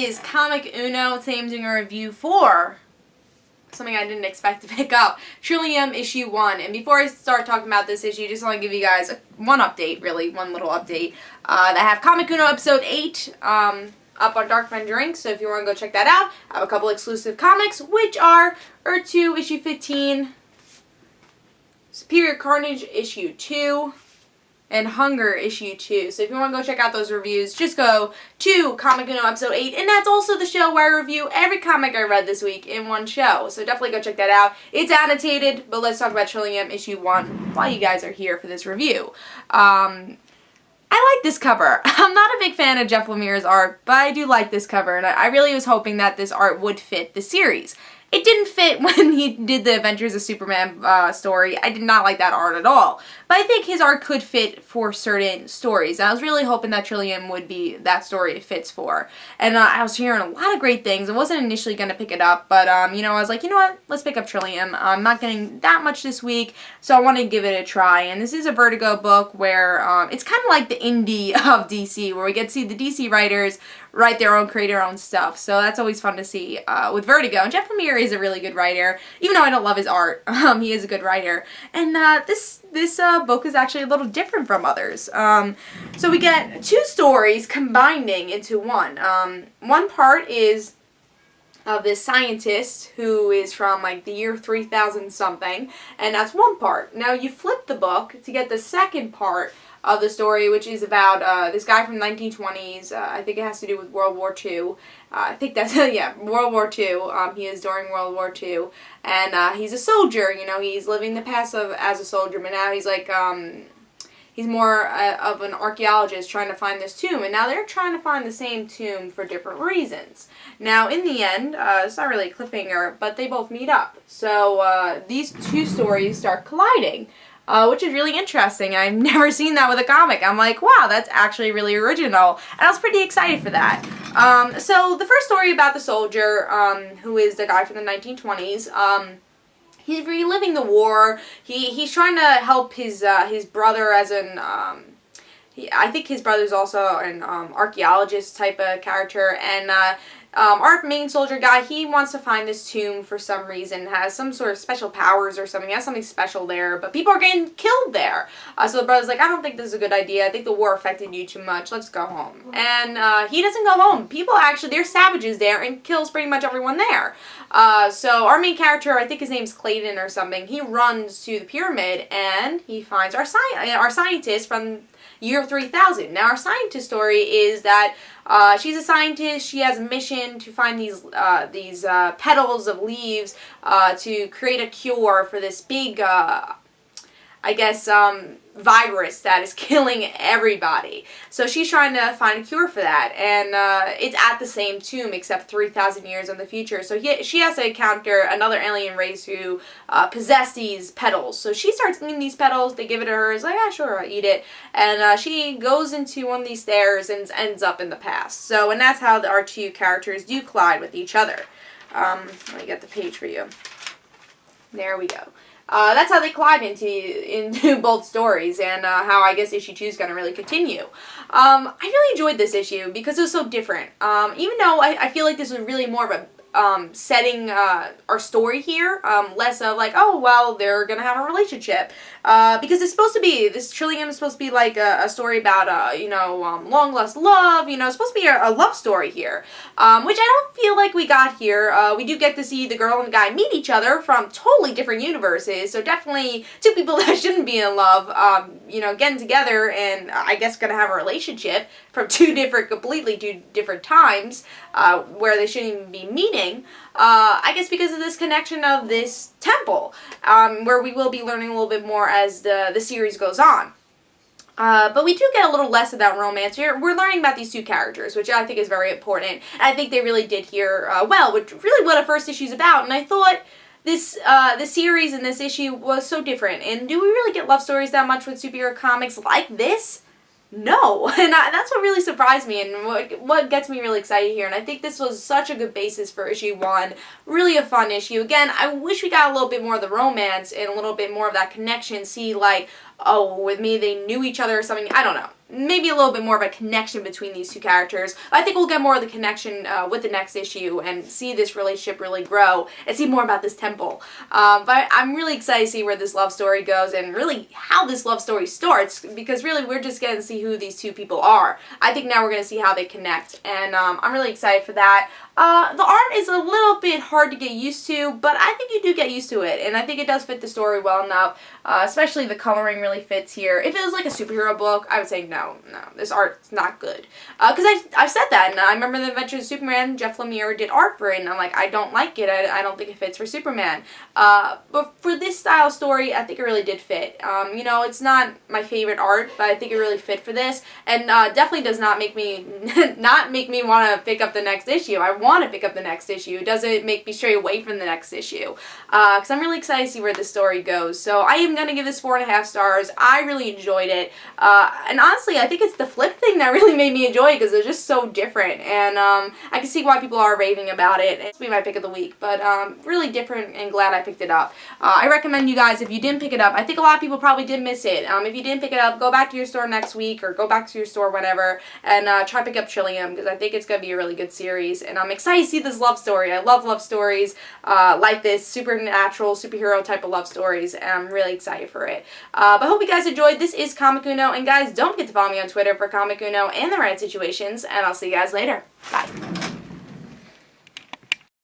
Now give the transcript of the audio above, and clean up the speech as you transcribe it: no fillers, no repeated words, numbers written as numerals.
is Comic Uno. Today I'm doing a review for something I didn't expect to pick up, Trillium issue 1. And before I start talking about this issue, just want to give you guys one update, really, one little update. I have Comic Uno episode 8 up on DarkAvengerINC, so if you want to go check that out, I have a couple exclusive comics, which are Earth 2 issue 15, Superior Carnage issue 2, and Hunger issue 2. So if you want to go check out those reviews, just go to Comic Uno episode 8, and that's also the show where I review every comic I read this week in one show. So definitely go check that out. It's annotated, but let's talk about Trillium issue 1 while you guys are here for this review. I like this cover. I'm not a big fan of Jeff Lemire's art, but I do like this cover, and I really was hoping that this art would fit the series. It didn't fit when he did the Adventures of Superman story. I did not like that art at all. But I think his art could fit for certain stories. And I was really hoping that Trillium would be that story it fits for. And I was hearing a lot of great things. I wasn't initially going to pick it up, but you know, I was like, you know what, let's pick up Trillium. I'm not getting that much this week, so I want to give it a try. And this is a Vertigo book where it's kind of like the indie of DC, where we get to see the DC writers write their own, create their own stuff. So that's always fun to see with Vertigo. And Jeff Lemire is a really good writer. Even though I don't love his art, he is a good writer. And this book is actually a little different from others. So we get two stories combining into one. One part is of this scientist who is from like the year 3000 something, and that's one part. Now you flip the book to get the second part of the story, which is about this guy from the 1920s. I think it has to do with World War II. I think that's, yeah, World War II. He is during World War II. And he's a soldier, you know, he's living the past as a soldier, but now he's like, he's more of an archaeologist trying to find this tomb. And now they're trying to find the same tomb for different reasons. Now, in the end, it's not really a cliffhanger, but they both meet up. So these two stories start colliding. Which is really interesting. I've never seen that with a comic. I'm like, wow, that's actually really original. And I was pretty excited for that. So the first story about the soldier, who is the guy from the 1920s, he's reliving the war. He's trying to help his brother as an, I think his brother's also an archaeologist type of character, and our main soldier guy, he wants to find this tomb for some reason, has some sort of special powers or something, he has something special there, but people are getting killed there. So the brother's like, I don't think this is a good idea, I think the war affected you too much, let's go home. And he doesn't go home. People actually, there's savages there, and kills pretty much everyone there. So our main character, I think his name's Clayton or something, he runs to the pyramid, and he finds our scientist from year 3000. Now our scientist story is that she's a scientist. She has a mission to find these petals of leaves to create a cure for this big, I guess, virus that is killing everybody. So she's trying to find a cure for that, and it's at the same tomb except 3,000 years in the future. So she has to encounter another alien race who possess these petals. So she starts eating these petals. They give it to her. It's like, yeah, sure, I'll eat it. And she goes into one of these stairs and ends up in the past. So, and that's how our two characters do collide with each other. Let me get the page for you. There we go. That's how they collide into both stories, and how I guess issue 2 is going to really continue. I really enjoyed this issue because it was so different. Even though I feel like this was really more of a setting our story here, less of like, oh, well, they're going to have a relationship. Because it's supposed to be, this Trillium is supposed to be like a story about, you know, long lost love, you know, it's supposed to be a love story here, which I don't feel like we got here. We do get to see the girl and the guy meet each other from totally different universes, so definitely two people that shouldn't be in love, you know, getting together and I guess gonna have a relationship from completely two different times, where they shouldn't even be meeting. I guess because of this connection of this temple, where we will be learning a little bit more as the series goes on. But we do get a little less of that romance. We're learning about these two characters, which I think is very important. And I think they really did here well, which really what a first issue is about. And I thought this series and this issue was so different. And do we really get love stories that much with superhero comics like this? No, and that's what really surprised me and what gets me really excited here, and I think this was such a good basis for issue 1, really a fun issue. Again, I wish we got a little bit more of the romance and a little bit more of that connection, see like, oh, with me they knew each other or something, I don't know. maybe a little bit more of a connection between these two characters. I think we'll get more of the connection with the next issue and see this relationship really grow and see more about this temple. But I'm really excited to see where this love story goes and really how this love story starts, because really we're just getting to see who these two people are. I think now we're going to see how they connect, and I'm really excited for that. The art is a little bit hard to get used to, but I think you do get used to it, and I think it does fit the story well enough, especially the coloring really fits here. If it was like a superhero book, I would say no, this art's not good. Because I've said that, and I remember the Adventures of Superman, Jeff Lemire did art for it, and I'm like, I don't like it, I don't think it fits for Superman. But for this style story, I think it really did fit. You know, it's not my favorite art, but I think it really fit for this, and definitely does not make me want to pick up the next issue. I want to pick up the next issue. It doesn't make me stray away from the next issue, because I'm really excited to see where the story goes. So I am going to give this 4.5 stars. I really enjoyed it, and honestly I think it's the flip thing that really made me enjoy it, because it's just so different, and I can see why people are raving about it. It's be my pick of the week, but really different, and glad I picked it up. I recommend you guys, if you didn't pick it up, I think a lot of people probably did miss it. If you didn't pick it up, go back to your store next week, or go back to your store whenever, and try to pick up Trillium, because I think it's going to be a really good series, and I'm excited to see this love story. I love love stories like this, supernatural, superhero type of love stories, and I'm really excited for it. But I hope you guys enjoyed. This is Comic Uno, and guys, don't forget to follow me on Twitter for Comic Uno and the Reddit situations, and I'll see you guys later. Bye.